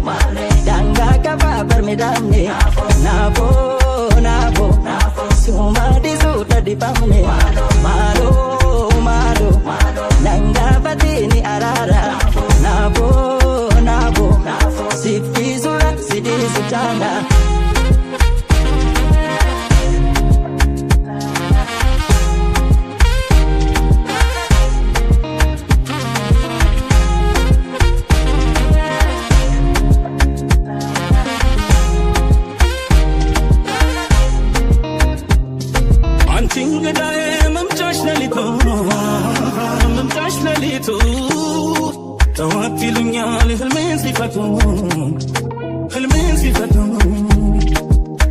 Mare, danga kapa permedamne nafo nafo sumadi suda dipamne malo malo nanga batini arara nafo nafo sifizula sidisu chanda ህልሜን ሲፈቱ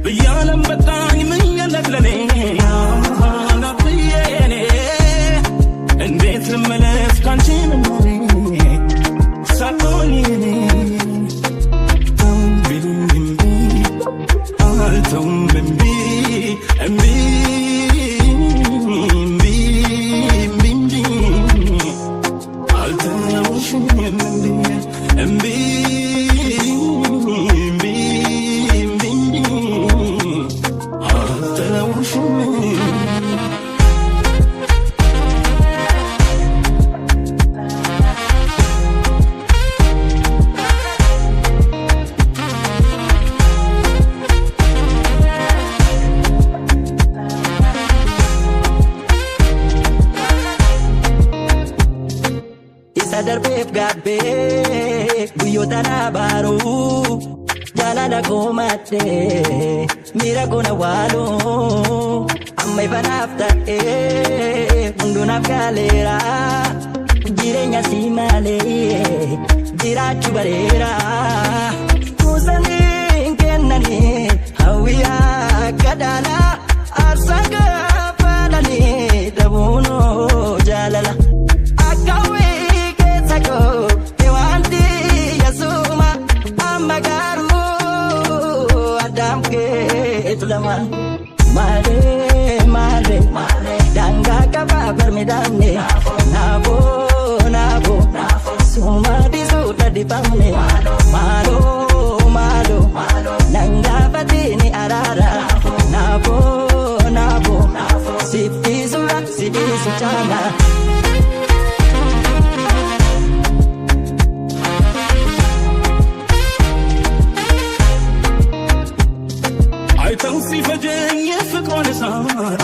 በያለም በጣም ምንየለት ለኔ ናፍዬኔ እንዴት ልመለስ ካንቺ መኖሬ ሳትሆኚኔ ቢሉኝ እምቢ አልተውም እምቢ እምቢ አልተውሽም እምቢ Darbef gabbe guyyoota na baaru jaalala koomate miira koona waalu amma ifanaaf ta'e hundunaaf gaaleera jireenya si malee jiraachuu bareera kuusanii kennanii hawwiyaa gadaala aarsaa gaafalanii dhabuunoo jaalala Mare mare danga kapa permedamne nafo nafo sumadi suda dipamne malo malo nanga batini arara nafo nafo sifizula sidisu chana አይተውሲ ፈጀኝ የፍቅሯን እሳት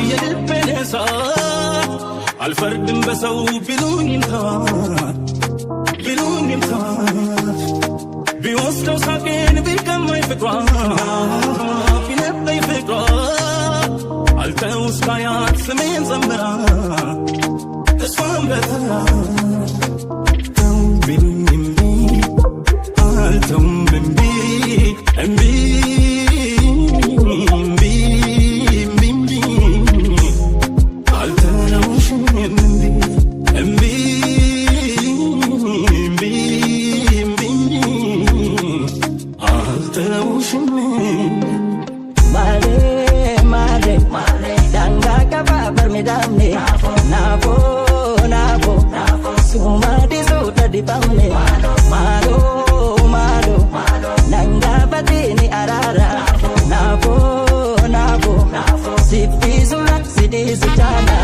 የልቤን እሳት አልፈርድም በሰው ቢሉኝ እንተዋት ቢወስደው ሳቄን ቢቀማኝ ፍቅሯ ቢነጠኝ ፍቅሯ አልተው እስካያት ስሜን ዘምራ እሷን በተራ ቢሉኝ እምቢ አልተውም እምቢ እምቢ Nafo nafo sumadi suda dipamne malo malo nanga batini arara nafo nafo sifizula sidisu chana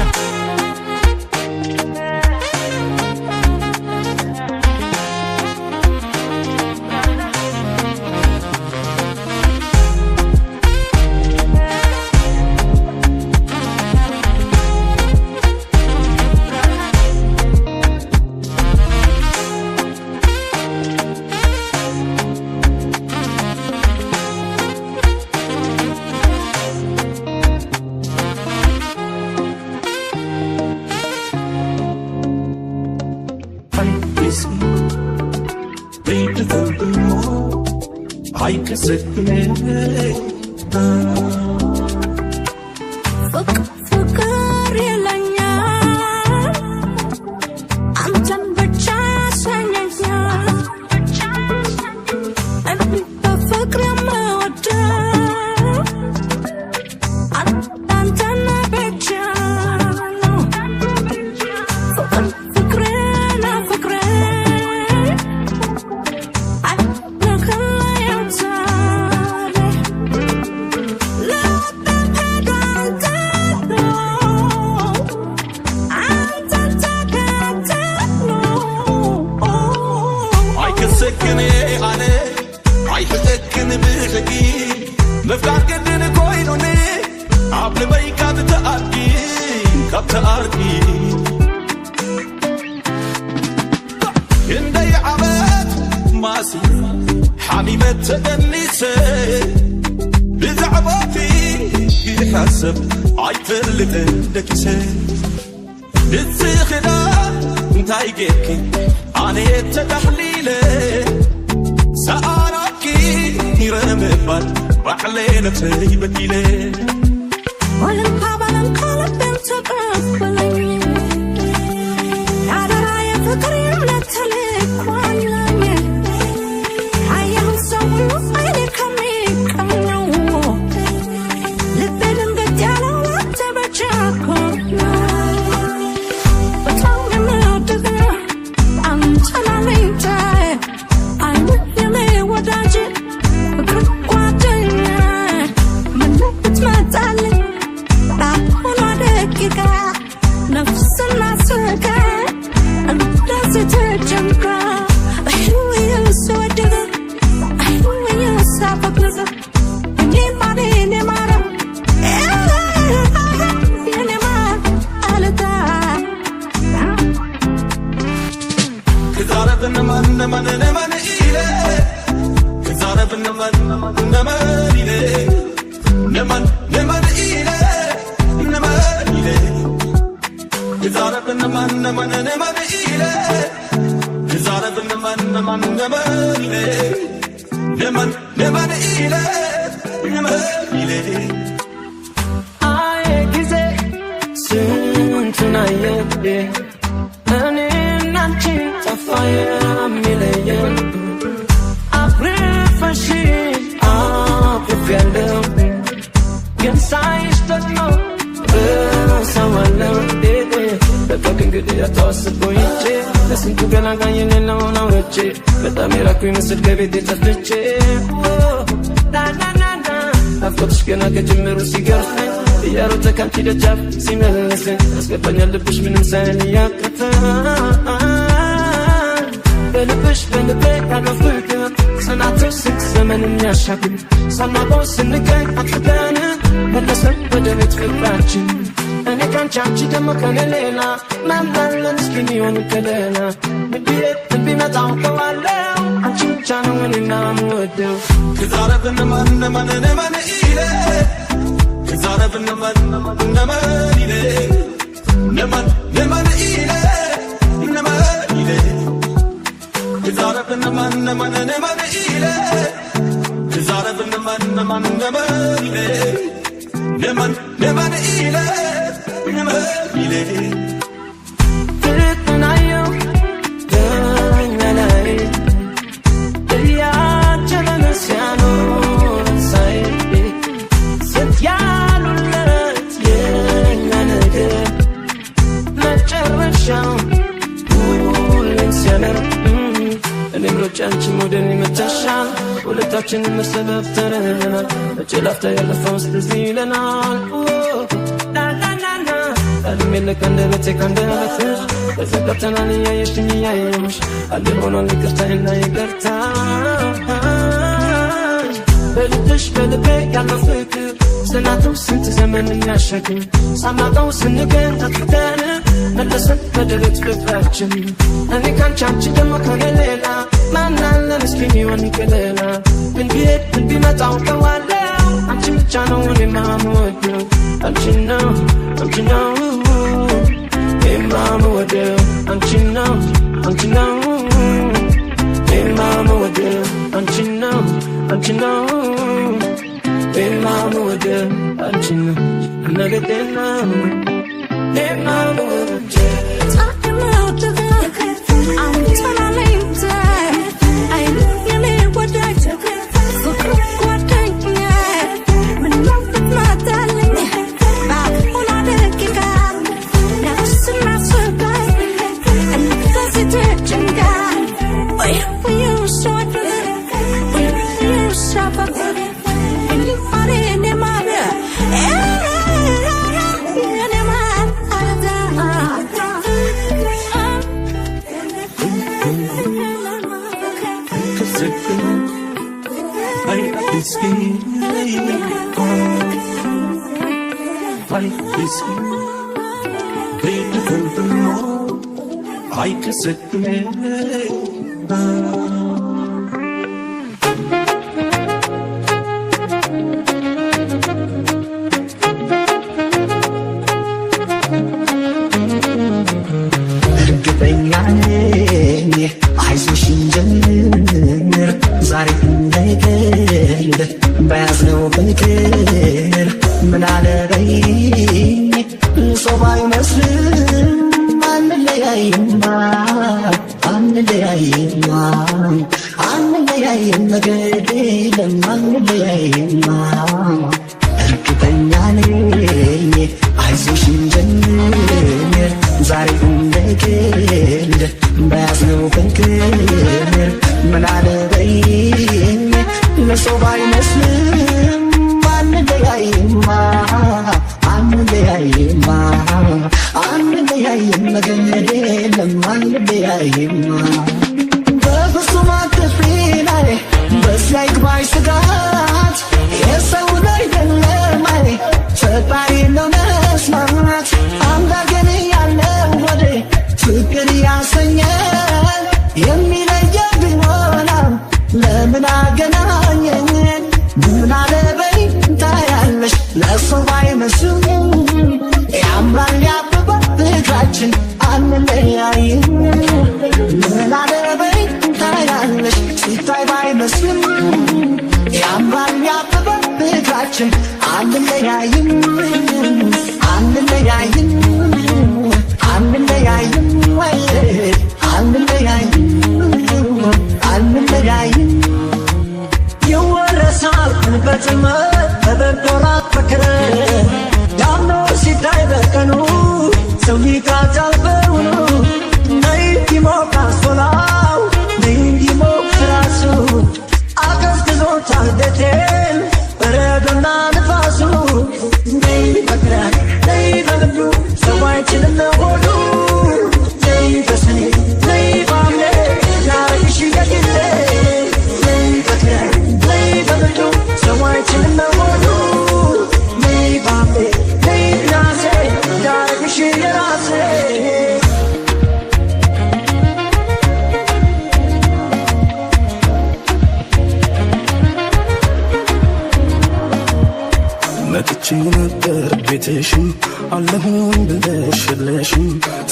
I can sit there. Look مفكار قدن كوينوني عبل بيكا بتأركي كبتأركي يندي عبد ماسي حميمة تدنيسي بذعباتي يحسب عيفلت دكيسي نتسيخنا انتاي جيكي أنا يتدحليلي سأراكي يرمبال وحلينا تي بديلي ولن قابلن قلب بنت قبلني هذا راية فكري ملتلك وعلمي حيهم سوي وصيني كمي كمنو لبنن بديالا واتبجاكم بطلني ملتقنا أنتنا لينتاي أنتني وداجي كانتي دجاب سيملسن اسكبني لبش من مسانيا كفان بلبش بلبك انا فكر سنعطي ست زمن يشاكل سنعطي سنكي اكدانا بلسن بدمت في الباتشن انا كان شاكي دم كان ليلة ما مدلن سكيني ونكدانا مديت بمتع وكوالاو عشان كانوا وننام ودو كذارب نمان إليه كذارب نمان إليه نمان إليه كذارب نمان إليه كذارب نمان إليه نمان إليه تركنا يوم دنيا يا جمال سيانو سايبي ستيانو لات يا نجا ما ترشاو ولين سيانر نمرجانش مودني متشان ولتاچن مسبب ترنا اجلافتا يلفوس تزيلنا ألمي كندبتي كندبتش بزقتنا ليا يشتني يايمش اللي هون لكرتا إلا يقرتا بلدش بلبك على فكر سنعطو سنت زمن الناشكي سمعطو سنكين تكتانا ملسن بدلت بفاتشن أني كان شامشي دمك هناليلا ما نالا نسكيني ونكليلا بالبيت بالبيمة عوكوالا عمشي متشانوني ما مودو عمشي نو Hey mama, what do? Don't you know? Hey mama, what do? Don't you know? Hey mama, what do? Don't you know? Another day now. Hey mama, what do? Talking about the I'm telling you, I really what I took. What I when love is my darling. Back on the kick.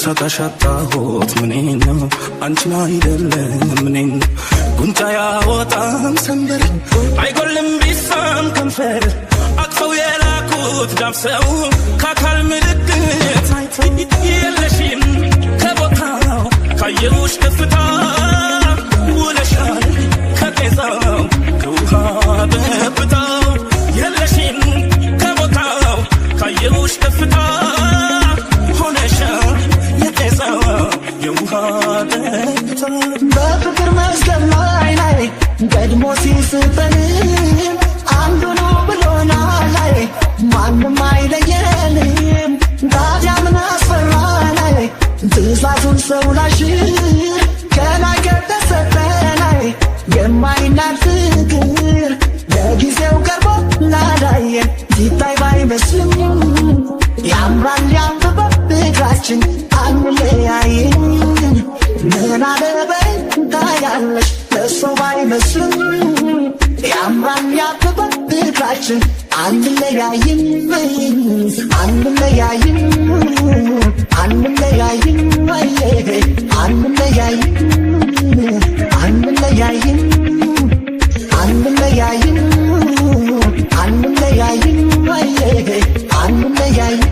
ሳታሻጣሁት ምኔን ነው አንቺን አይደለም ምኔን ጉንጫ ያወጣም ሰንበር አይጎልም ቢሳም ከንፈር አቅፈው የላኩት ዳብሰው ከአካል ምልክት የለሽም ከቦታው ካየሁሽ ከፍታ ውለሻል ከጤዛው ከውሃ በብታው የለሽም ከቦታው ካየሁሽ ከፍታ በፍቅር መስገብ ላይ ቀድሞ ሲስጠን አንዱ ነው ብሎናል ላይ ማንም አይለየንም። ታዲያ ምን አስፈራ ላይ ትእዛዙን ሰው ላሽር ከላይ ከተሰጠ ላይ የማይናድ ፍቅር ለጊዜው ቀርቦ ላላየን ሲታይ ባይመስልም ያምራል ያንብበብ ፍቅራችን አንለያይም። ምን አለበይ ታያለሽ ለሰው ባይመስልም ያምራል ያብባል ፍቅራችን አንለያይም አንለያይም አንለያይም አንለያይም አንለያይም አንለያይም አንለያይም አንለያይም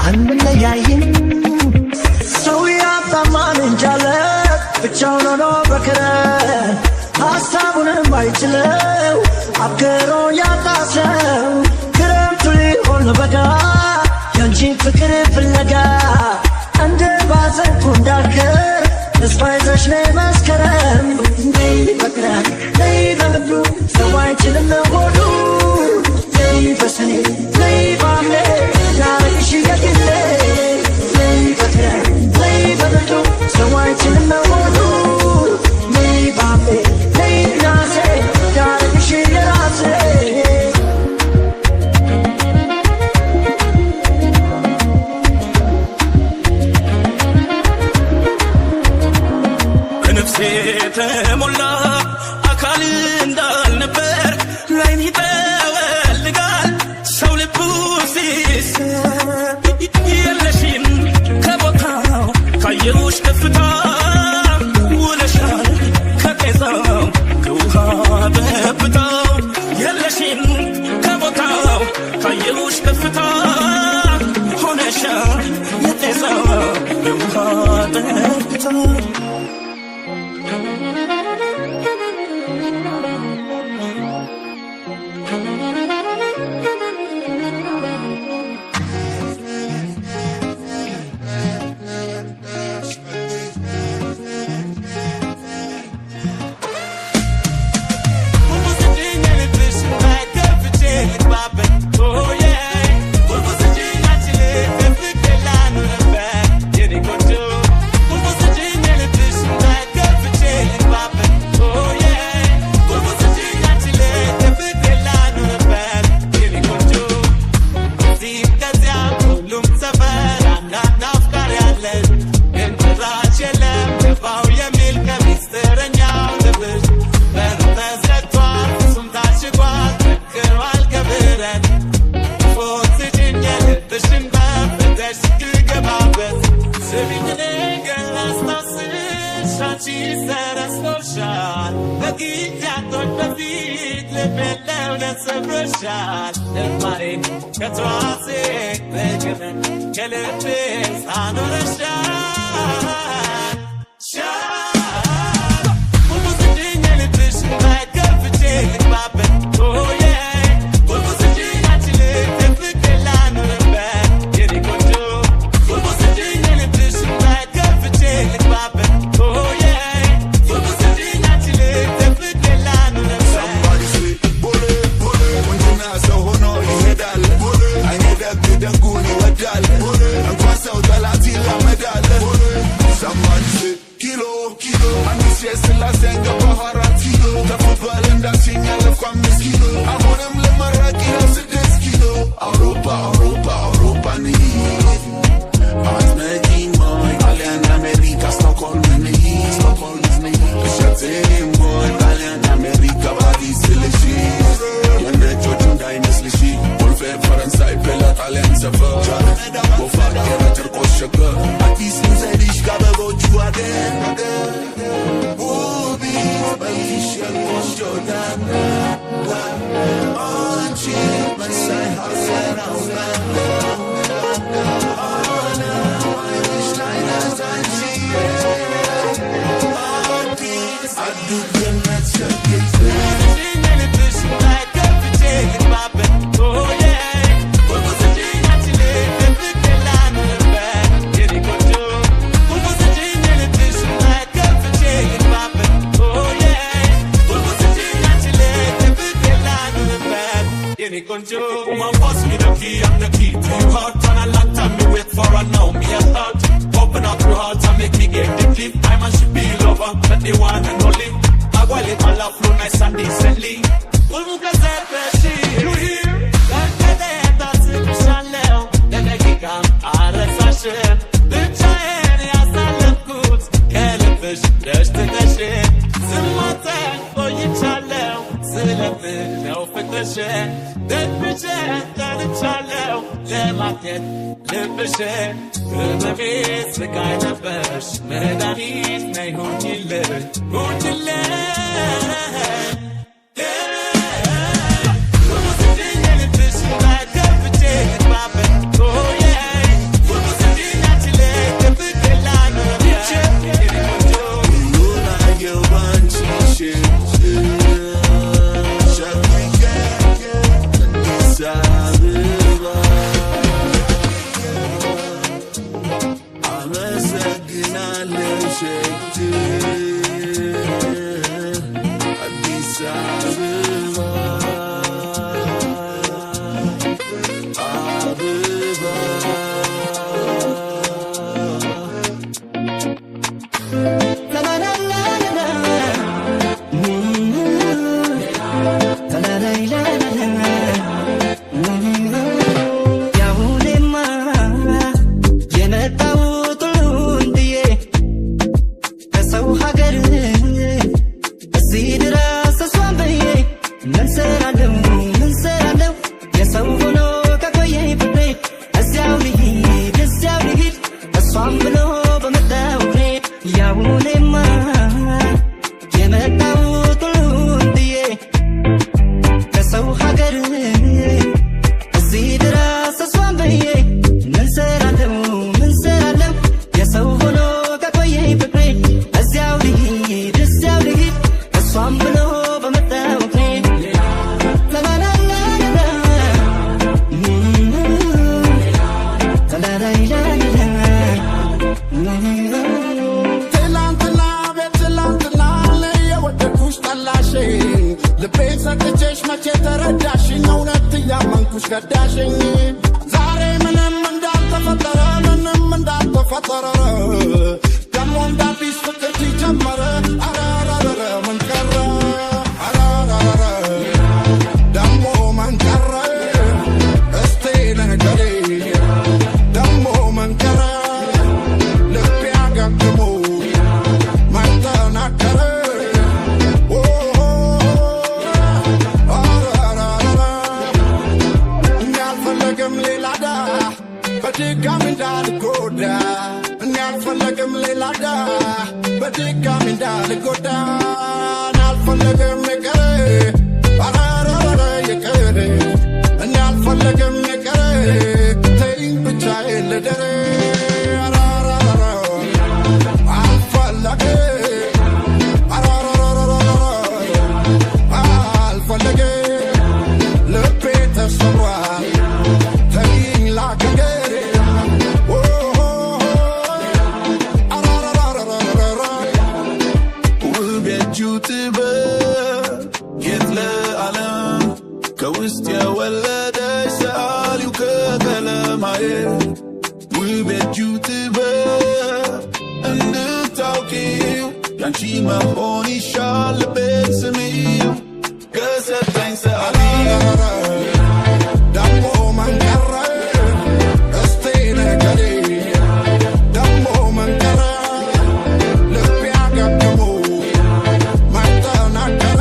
አንለያይም ሰው ያጣማን እንጃለ ብቻውን ሆኖ በክረም ሀሳቡንም አይችለው አብክሮ ያጣሰው ክረምቱ ሊሆን በጋ ያንቺን ፍቅር ፍለጋ እንደ ባዘንኩ እንዳልከር ተስፋ ይዘሽ ነይ መስከረም ነይ በክረም ነይ በምድሩ ሰው አይችልም ሆዱ ነይ በሰኔ ነይ ባምሌ ዳርሽ የግሌ ነይ በክረም ነይ በምድሩ ሰው አይችልም ሆዱ ነይ ባምሌ ነይ ናሴ ዳርሽ የራሴ የለሽም ከቦታው ካየሁሽ ከፍታ ሆነሻል የጤዛ የውሃ ጠብታ so high. ያልሽኝ እውነት እያመንኩሽ ከዳሽኝ ዛሬ ምንም እንዳልተፈጠረ ደሞ እንደ አዲስ ፍቅር ሲጀመረ አራራራ ምን ቀረ አራራራ ደሞ ምን ቀረ እስቲ ንገሪ ደሞ ምን ቀረ ልቤ አገግሞ ማይተናገረ እንዳልፈለግም ሌላዳ በድጋሚ እንዳልጎዳ እንዳልፈለግም ሌላዳ በድጋሚ እንዳልጎዳ እንዳልፈለግም ይቅር አራራራ ይቅር እንዳልፈለግም ይቅር ተይኝ ብቻዬን ልደር አራራራ አልፈለግም አራራራ አልፈለግም ልቤ ተሰብሯል ተይኝ ላገር ከውስጥ የወለደሽ ሰአሊው ከቀለማዬ ውቤቱ ጥበብ እንድታውቂው ያንቺ መሆን ይሻል ልቤን ስሚው ከሰጠኝ ሰአሊ ደሞ ምን ቀረ እስቲ ንገሪ ደሞ ምን ቀረ ልቤ አገግሞ ማይተናገረ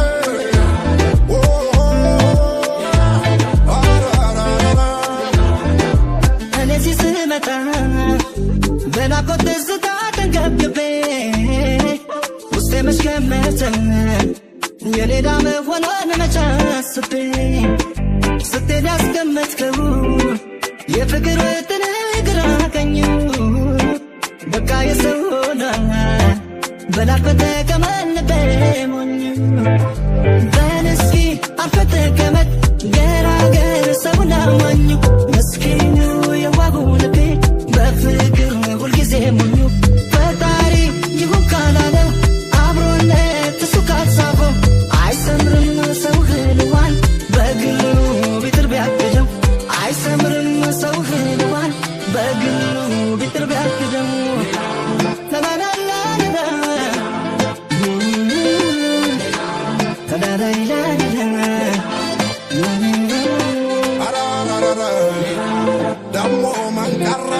በናፍቆት ትዝታ ተንገብግቤ ውስጤ መሽከመተ የሌላ መሆኗን መች አስቤ ስትሄድ ያስቀመጥከው የፍቅር ወጥን ግራ ቀኙ በቃ የሰው ሆና በናፍቆት ተቀመጥ ሞኝ በል እስኪ አርፈህ ተቀመጥ ገራገር ሰውን አማኙ ምስኪኑ የዋሁ ልቤ በፍቅር ሁልጊዜ ሞኙ ፈጣሪ ይሁን ካላለ አብሮነት እሱ ካልጻፈው አይሰምርም ሰው ህልዋን በግሉ ቢጥር ቢያግደው አይሰምርም ሰው ህልዋን በግሉ ቢጥር ቢያግደው ደሞ ምን ቀረ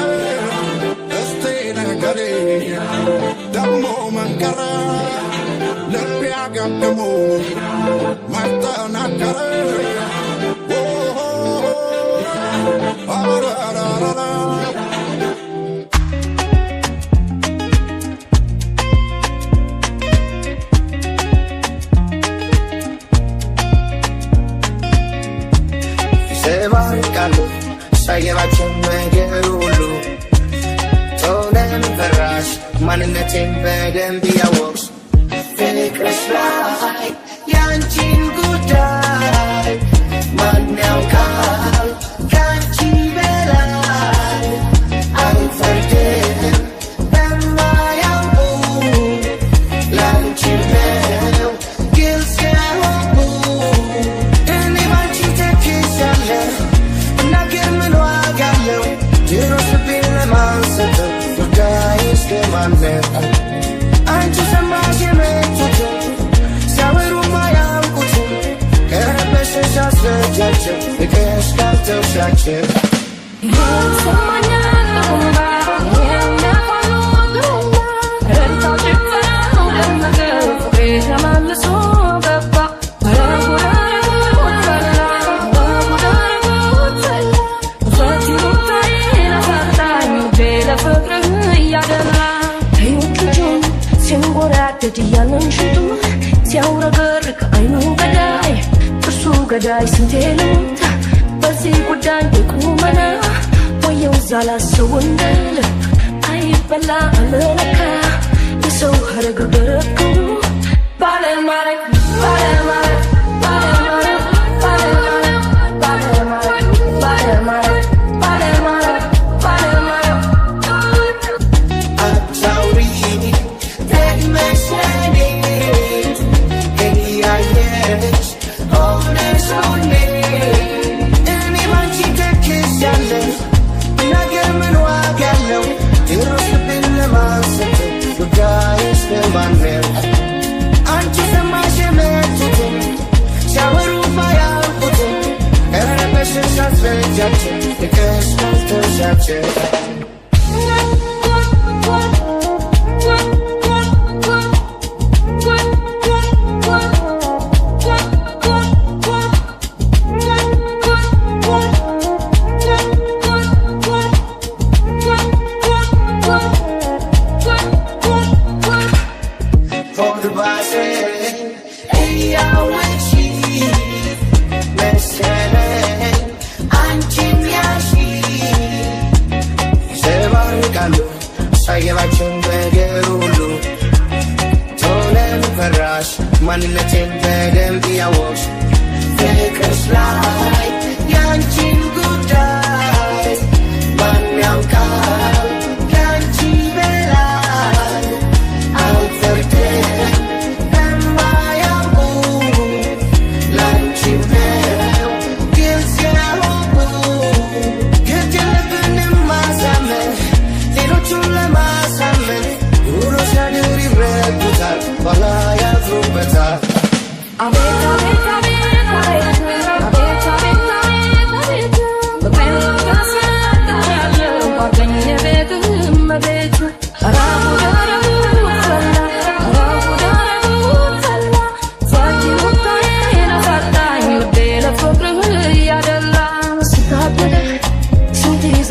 እስቲ ንገሪ ደሞ ምን ቀረ ልቤ አገግሞ ማይተናገረ አራራራ ይሰባርቃሉ ሳየባቸው ነገር ሁሉ ቶለን ፈራሽ ማንነቴን በደንብ ያወቅሽ ፍቅርሽ ላይ ያንቺን ጉዳይ ማን ያውቃል ካንቺ በላይ አልፈርድም በማያውቁ ላንቺ ነው ግልጽ ያወቁ እኔ ባንቺ ተክሻለሁ እናገር ምን ዋጋ አለው ድሮስ ልቤን ለማንሰጠው ጉዳይ እስከማነው አንቺ ሰማሽ የመጡትን ሲያወሩ ማያውቁትን ከረበሽሽ አስረጃቸው ፍቅርሽ ካልተውሻቸው ሲያውረገርግ አይኑ ገዳይ እርሱ ገዳይ ስንቴ ልሙት በዚህ ጉዳይ የቁመና ወየው ዛላሰው እንደል አይበላ አለለካ የሰው ሀረግ ደረቁ ባለማለት ባለማለት ባለማለት ባለማለት ባለማለት ባለማለት ባለማለት ባለማለት አታውሪ ደግመሽኔ ከያየሽ ሆነሽ ሆኔ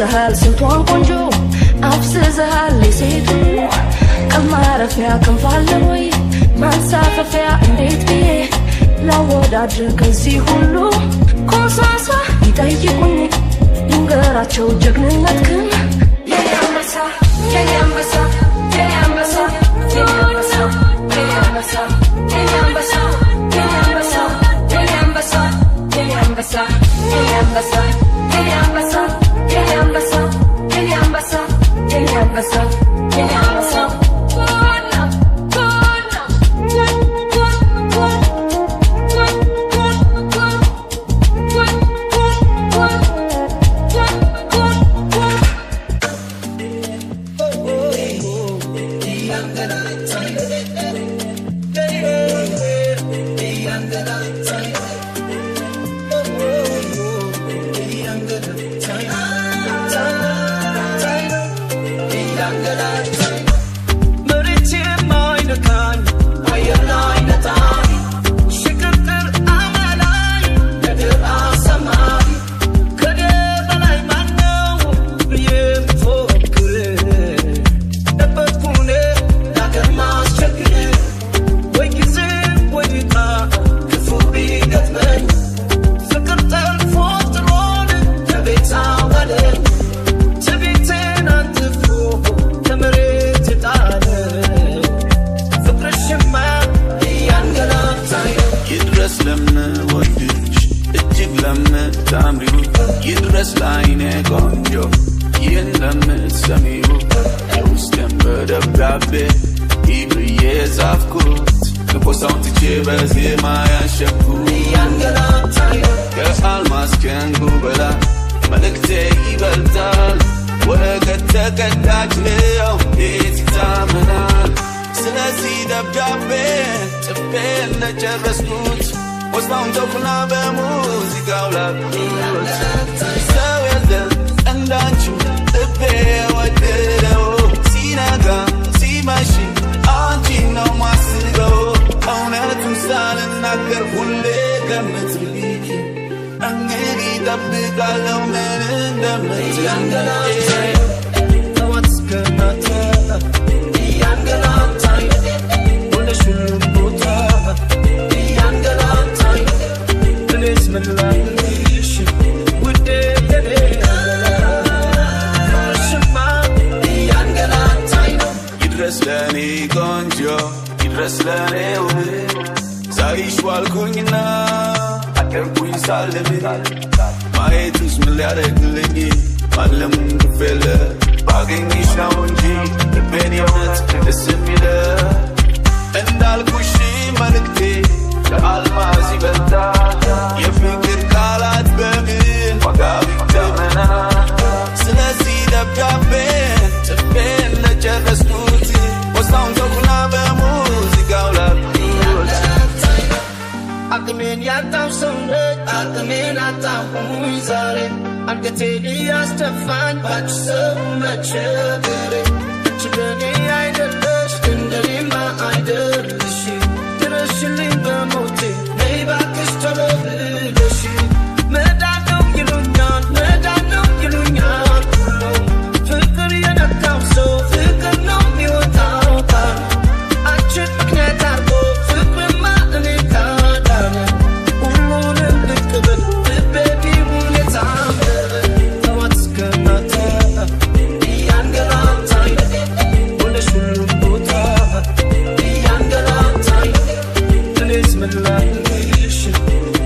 ይዘሃል ስንቷን ቆንጆ አፍስዘሃል ለሴቱ ቀማረፊያ ክንፋለ ወይ ማንሳፈፊያ እንዴት ብዬ ላወዳድር ከዚህ ሁሉ ኮሳሳ ይጠይቁኝ ይንገራቸው ጀግንነትክን የኔ አንበሳ የኔ አንበሳ የኔ አንበሳ የኔ አንበሳ የኔ አንበሳ የኔ አንበሳ የኔ አንበሳ የኔ አንበሳ የኔ አንበሳ የኔ አንበሳ የኔ አንበሳ የኔ አንበሳ የኔ አንበሳ የኔ አንበሳ የኔ አንበሳ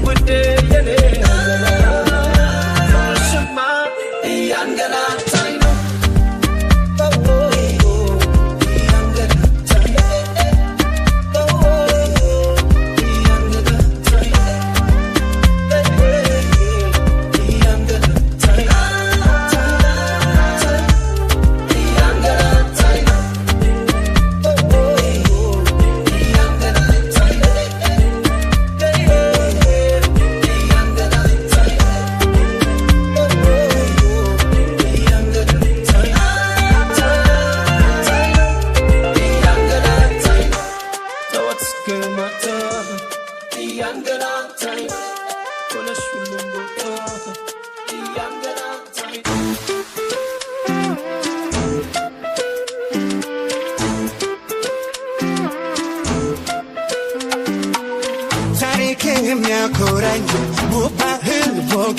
Would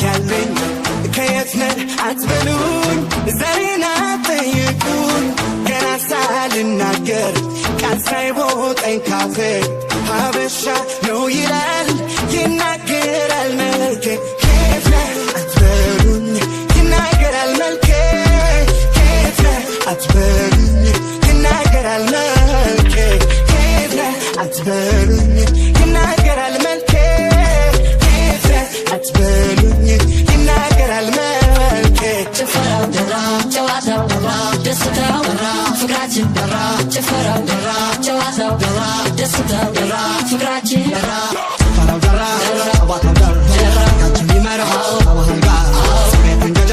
ያለኝ ከየት ነህ አትበሉኝ ዛሬን አትጠይቁኝ ገና ሳልናገር ቃል ሳይወጣኝ ካፌ ሀበሻ ነው ይላል ይናገራል መልኬ ከየት ነህ አትበሉኝ ይናገራል መልኬ ከየት ነህ አትበሉኝ ይናገራል መልኬ ከየት ነህ አትበሉኝ ይናገራል መልኬ ከየት ነህ አትበሉኝ ይናገራል መልኬ ጭፈራው ደራ ጨዋታው ደራ ደስታው ደራ ፍቅራችን ደራ ጭፈራው ደራ ጨዋታው ደራ ደስታው ደራ ፍቅራችን ደራ ጭፈራው ደራ ጨዋታው ደራ ካንቺ የሚመራው አዋህል ጋር ስሜት እንጀጃ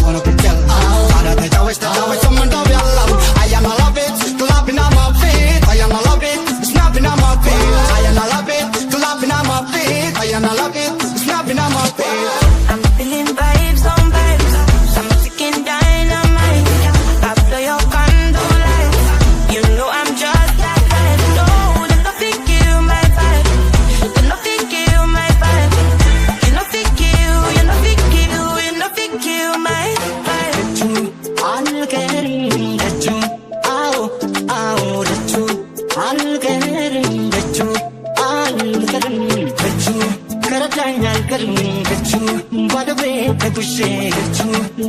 ሆነ ቁጭል ታዲያ ተጫወች ሰምንዳው ያለው I am a love it clapping on my feet I am a love it snapping on my feet I am a love it clapping on my feet I am a love it snapping on my feet I'm feeling vibes on vibes. I'm ticking dynamite. I blow your condo light. You know I'm just that type. No, they no fit kill my vibe. They no fit kill my vibe. You no fit kill. You no fit kill. You no fit kill my vibe. algerin dechu ao dechu algerin dechu algerin dechu karatanya algerin dechu badwe dekushe dechu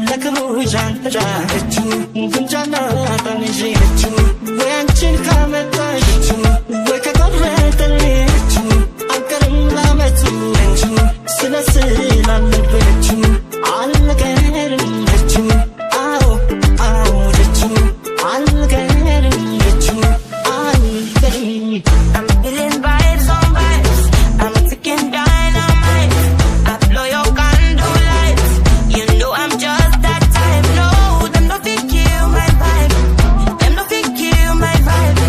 lakru jantara dechu gunjana tanji dechu wanchin kamata dechu wekakorretale dechu algerin lametu dechu silasila dechu algerin dechu I'm feeling vibes on vibes. I'm ticking dynamite. I blow your condo lights. You know I'm just that type. No, them no fit kill my vibe. Them no fit kill my vibe.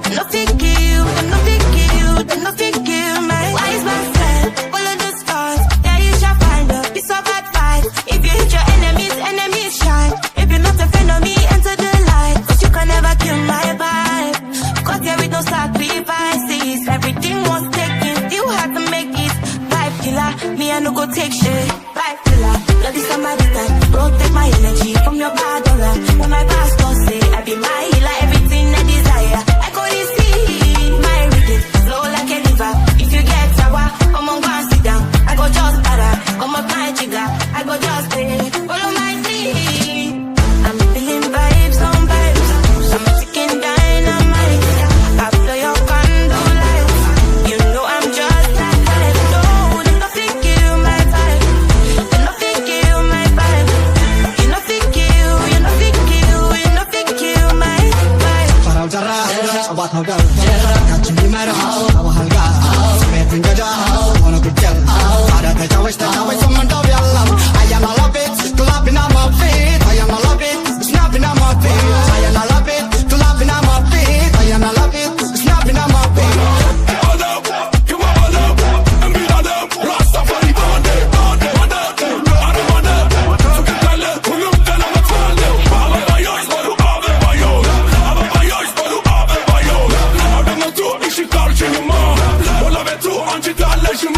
Them no fit kill. Them no fit kill. Them no fit kill my wise man said, follow the stars. Yeah, you shall find a piece of advice. If you hit your enemies, enemies shine. If you're not a friend of me, enter the light. Cause you can never kill my vibe. Cause there is no sacrifices. Everything was taken, still had to make it. Vibe killer, me I no go take shit. Vibe killer, bloody somebody time. Protect my energy from your bad aura. When my pastor say, I be my healer, everything I desire. I go to see my rhythm, flow like a river. If you get sour, come on, go and sit down. I go just para, come up my jigger. I go just play, follow my dream. I'm feeling vibes on vibes. I'm ticking dynamite. I blow your condo lights. You know I'm just that type. No, they no fit kill my vibe. They no fit kill my vibe. You no fit kill. You no fit kill. You no fit kill my vibe. ጭፈራው ደራ ጨዋታው ደራ ካንቺ የሚመራው አዋህል ጋር ስሜት እንጀጃ ሆነ ቁጭል ታዲያ ተጫወች ሰምንዳው ያለው I am a love it clapping on my feet I am a love it snapping on my feet I am a love it clapping on my feet I am a love it snapping on my feet She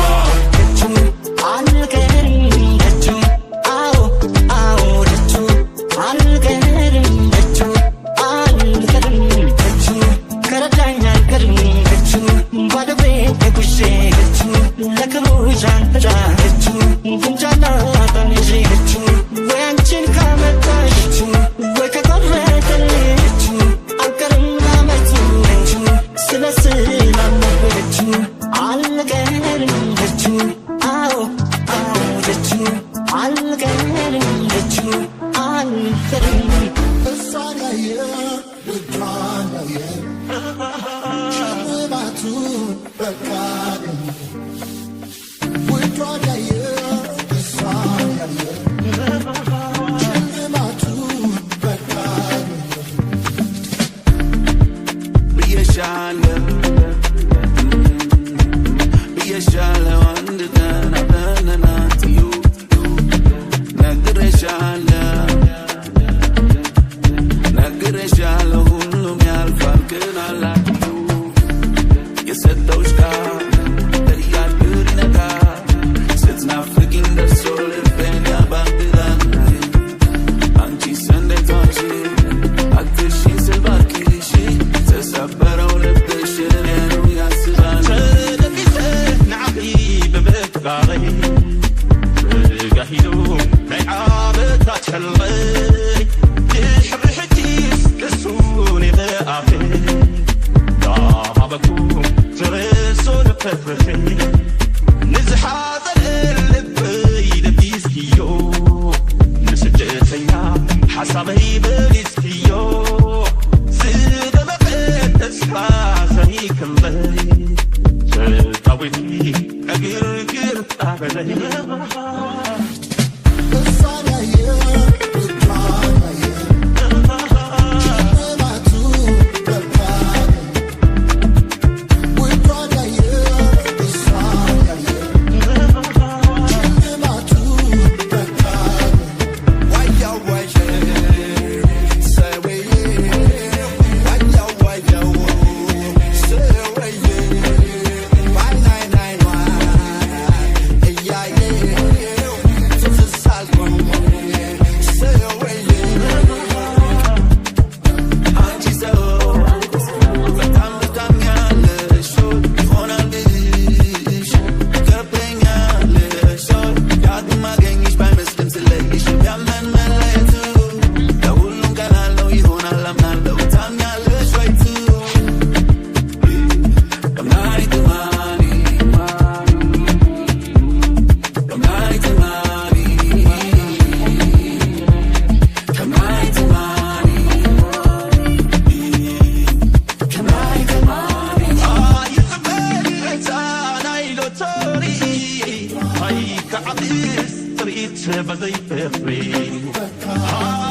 سبزي فخري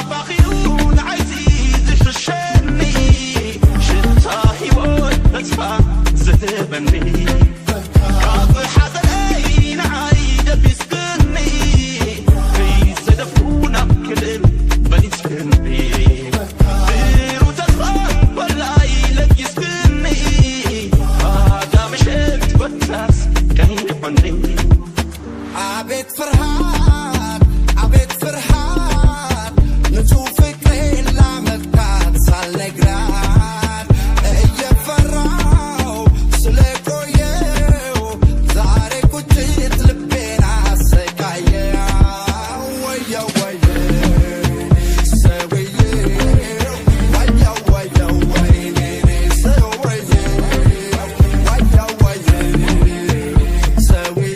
باخيون عزيز الشني شتا هيوت تسفى زتبني كاظ حزنين عايدة بيسكني في سدفونا بكل بني سكني ديرو تسفى والعيلة يسكني هذا مشيت بتاس كان يفني عبيت فرحان عبيت فرحان نشوف فكري لعمتك سالجران ايه فراو سلكو يو زاري كنت لبينا سكايا ويا ويا سوي ويا ويا ويا سوي ويا ويا سوي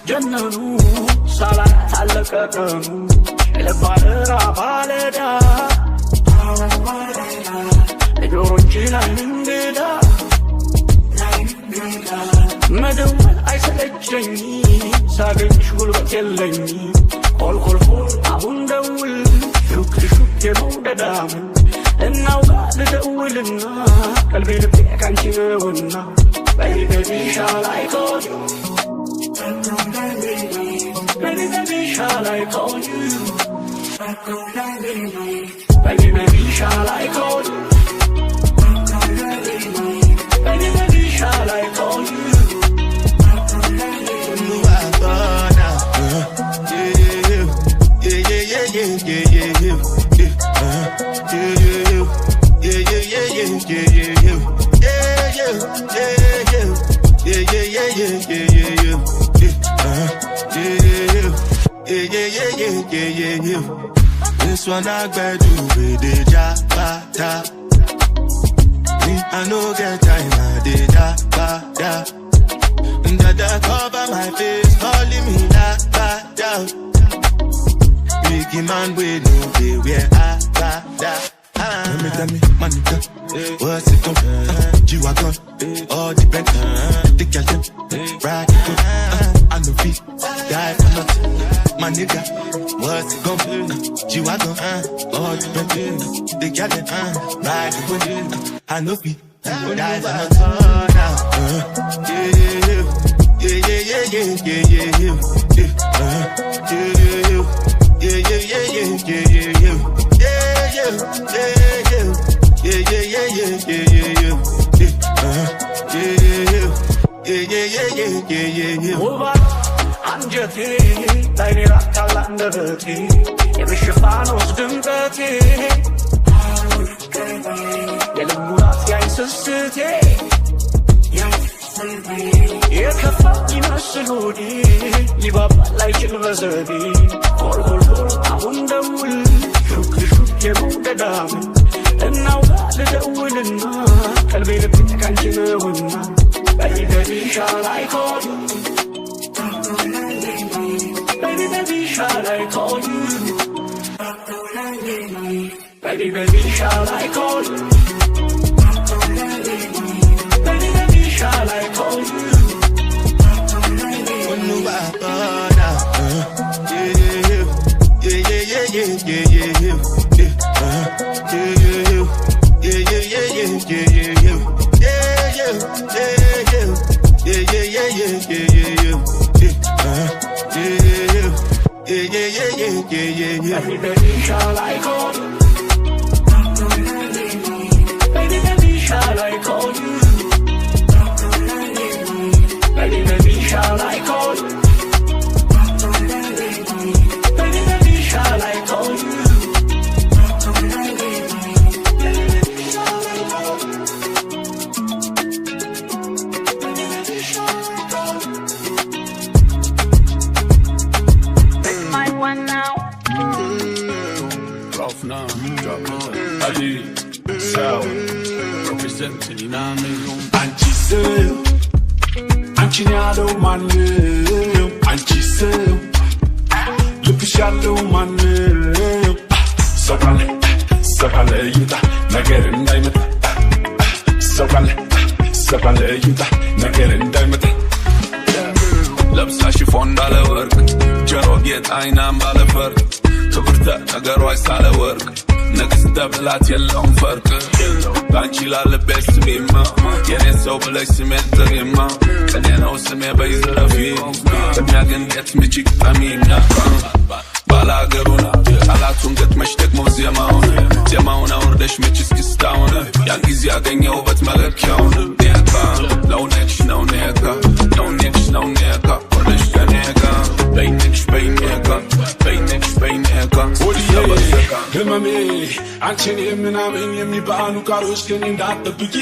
جننو صلاة على كتنو البارة بالدا يورنجينا ننددا مدول አይሰለቸኝ ሳገኝሽ ጉልበት የለኝ ኮልኮልኮል አሁን ደውል ሹክ ሹክ የመውደዳም እናውጋ ልደውልና ቀልቤ ልቤ ካንቺ ነውና baby shall I call you baby shall I call you baby shall I call you baby shall I call you This one I got to be the jabata. I no get time, I did da. Dada cover my face, calling me da. Biggie man, we know they wear da. Tell me, manica, what's it gon' G-Wagon, all depend, the girl them, ride it good, I know feet, die for nothing, my nigga, what's it gon' G-Wagon, all depend, the girl them, ride it good, I know feet, die for nothing, አንጀቴ ላይኔ ራታላ እንደበቴ የምሽፋኖስ ድምቀቴ የልቡናት ያይስስቴ የከፋኝ ይመስል ሆዴ ሊባባል ላይችል በዘዴ ሆልሆልሆል አሁን ደውል ሹክ ሹክ የመውደዳም እናውጋ ልደውልና ቀልቤ ልብ ካንቺ ነውና Baby, shall I call you? Baby, shall I call you? Baby, shall I call you? Baby, shall I call you? When you are Baby, shall I call you? Baby, shall I call you? Baby, shall I call you? Baby, shall I call you? Anchinyalo manu, anchise, lupishalo manu. Sakale, sakale yuta, nagarin diamond. Sakale, sakale yuta, nagarin diamond. لبسها شيفون على ورق جروبيت عينام على فرق كبرت نقرويس على ورق نقص دبلات يلون فرق بانشي لالبس بيما يني سو بلاي سمين تريما كنينا وسمي بيزر فيه تميا قنيت مجيك تمينا بالاقرونا አላቱን ገጥመሽ ደግሞ ዜማውን አውርደሽ መችስ ክስታውን ያን ጊዜ ያገኘው ውበት መለኪያውን ኔካ ለውነክሽ ነው ኔካ ለውነክሽ ነው ኔካ ወደሽ ከኔካ በይነክሽ በይኔካ በይነክሽ በይኔካ ወዲየበሰካ ህመሜ አንቺን የምናምን የሚባሉ ቃሎች ከኔ እንዳትጠብቂ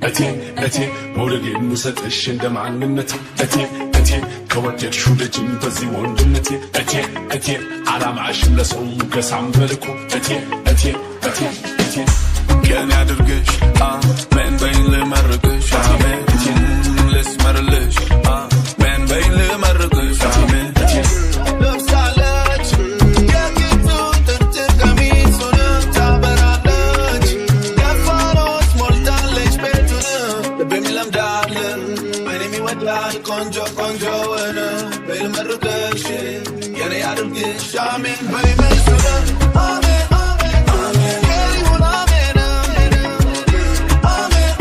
እቴ እቴ መውደዴን ምሰጥሽ እንደማንነት እቴ እቴ ከወደድሽው ልጅም በዚህ ወንድነቴ እቴ እቴ አላማሽም ለሰው ገሳም በልኩ እቴ እቴ እቴ እቴ ከኔ አድርገሽ አሜን በይን ልመርቅሽ አሜን ልስመርልሽ አሜን በይን ልመርቅሽ አሜን Conjo, conjo, bail merkesh, yare argish, amen, baby, amen, amen, amen, amen, amen,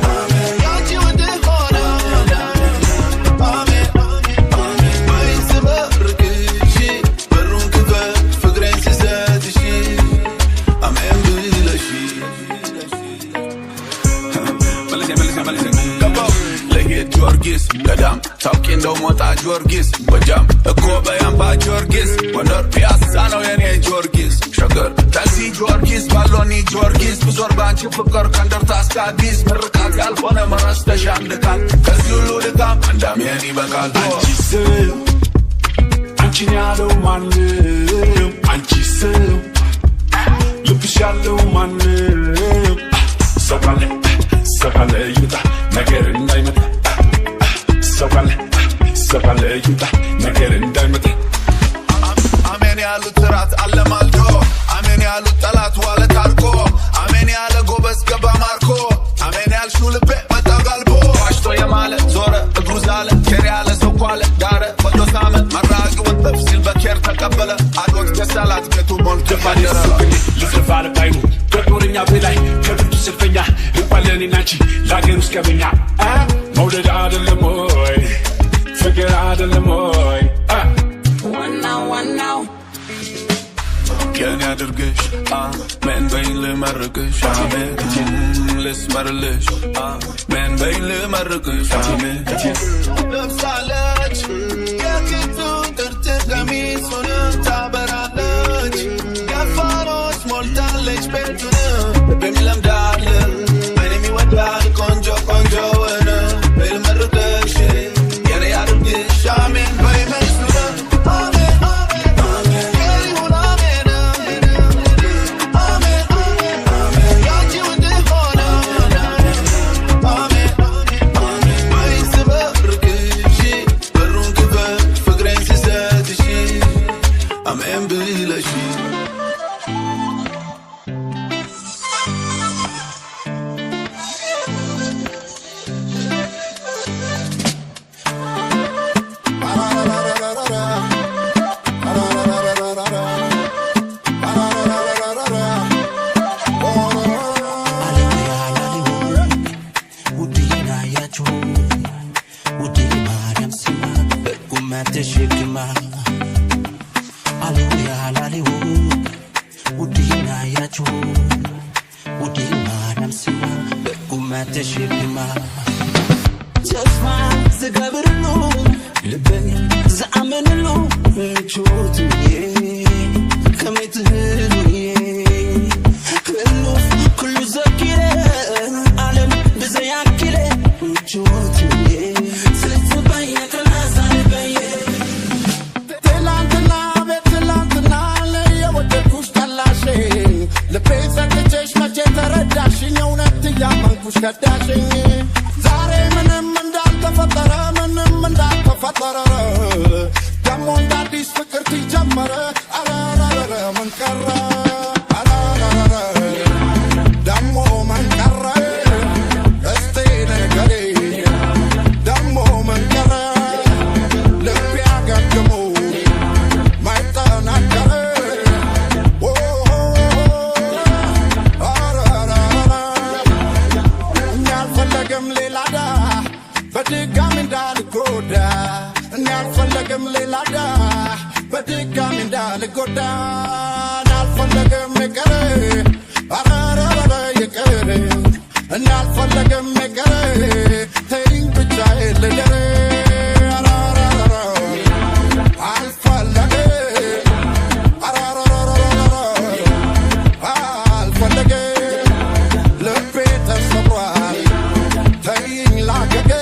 amen, yachi wande khona, amen, amen, bail merkesh, barun kifa, fikren sizatishi, amen, bilashi, malise, ጊዮርጊስ ገዳም ታውቂ እንደው ሞጣ ጊዮርጊስ በጃም እኮ በያምባ ጊዮርጊስ ወንደር ፒያሳ ነው የኔ ጊዮርጊስ ሸገር ታክሲ ጊዮርጊስ ባሎኒ ጊዮርጊስ ብዙር ባንቺ ፍቅር ከንደርታ እስከ አዲስ ምርቃት ያልሆነ መረስተሽ አንድቃል ከዚህ ሁሉ ድካም እንዳሜን ይበቃል አንቺን ያለው ማንም አንቺ ሰው ልብሽ ያለው ማንም ሰካለ ይውጣ ነገር እንዳይመጣ ሰካለ ይውጣ ነገር እንዳይመጣ አሜን ያሉት ራት አለማልዶ አሜን ያሉት ጠላት ዋለ ታርቆ አሜን ያለ ጎበዝ ገባ ማርኮ አሜን ያልሽው ልቤ መጣ ጋልቦ ዋሽቶ የማለ ዞረ እግሩ ዛለ ኬር ያለ ሰው ኳለ ዳረ ወዶ ሳመ መራቂ ወጥፍ ሲል በኬር ተቀበለ አዶት ገሳላት ቤቱ ሞልቶ ባደረ ልትፋለ ባይኑ ከጦርኛ በላይ ከብርቱ ስልፈኛ እንኳን ናቺ ላገር ውስጥ ከበኛ መውደድ አይደለም ወይ ፍቅር አይደለም ወይ ዋናው ከኔ አድርገሽ አሜን በይን ልመርቅሽ አሜን ልስመርልሽ አሜን በይን ልመርቅሽ አሜን ለብሳለች የኪቱን Hallelujah, hallelujah. Udina yacho, udina namsima, bekumate shipima. Just fine, zagabirlo, lebay, zamenlo, chotu ye, kamete ye, hello, kuluzakire, alem, bezayakire, chotu ye, setubaya kanaza lebaye. لبيسك تشمع ترداشين يونت يامنكوش كداشين زاري من دال تفطر من دال تفطر دمون داديس فكرتي جمر من كرر دمو من كرر استين قريب دمو من كرر لبي أقدمو ما يتنكر بدقام دالكودا نالفلقم ليلادا بدقام دالكودا نالفلقم مكري أرارارا يكري نالفلقم مكري تين بجاي لدري أرارارا الفلقم أرارارا الفلقم لبيت الصبوان تين لاقك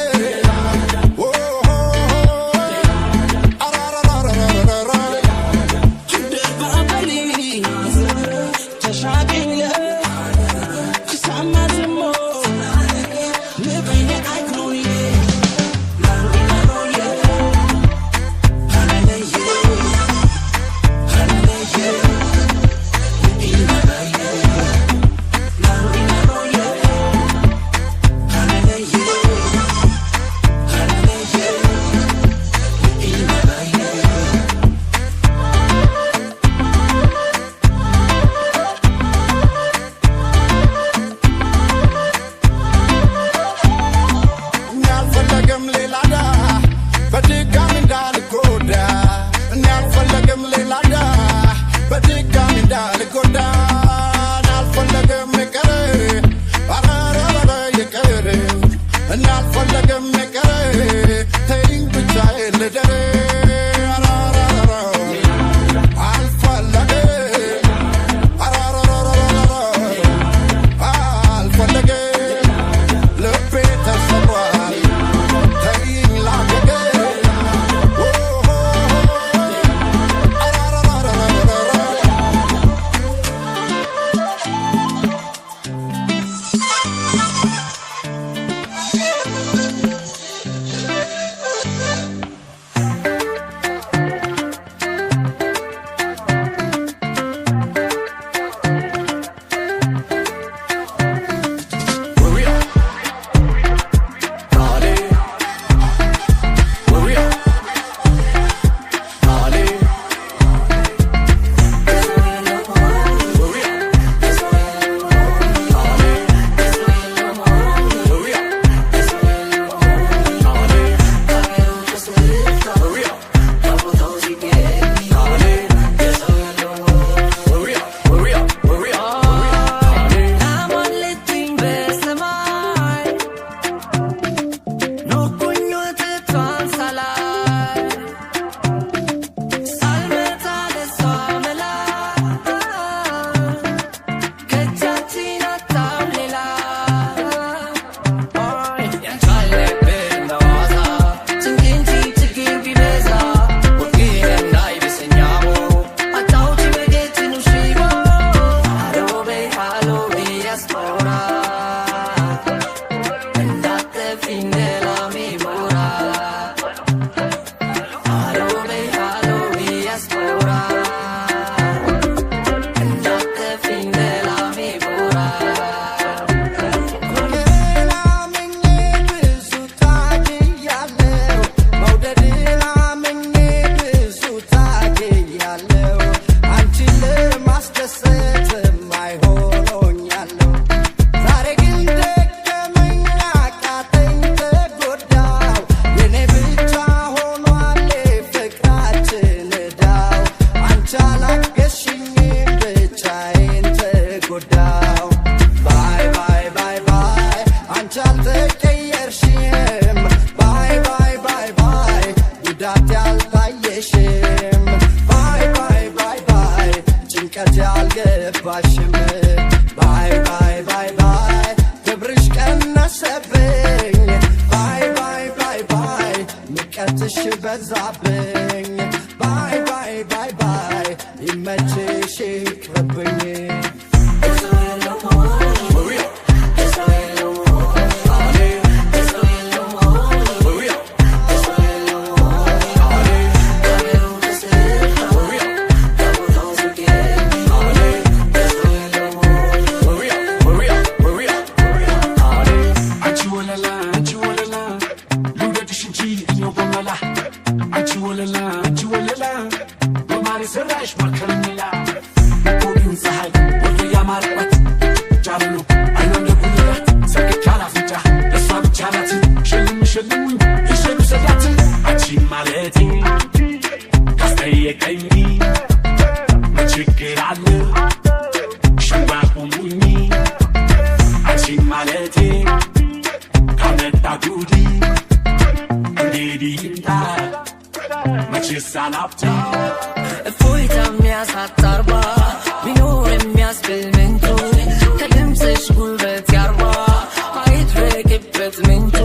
አልገባሽም ባይ ባይ ባይ ባይ ክብርሽ ቀነሰብኝ ባይ ባይ ባይ ባይ ንቀትሽ በዛብኝ ባይ ባይ ባይ ባይ ይመችሽ ይቅርብኝ እፎይታ የሚያሳጣርባ ቢኖር የሚያስብል ምንቱ ከድምፅሽ ጉልበት ያርባ አይድረግበት ምንቱ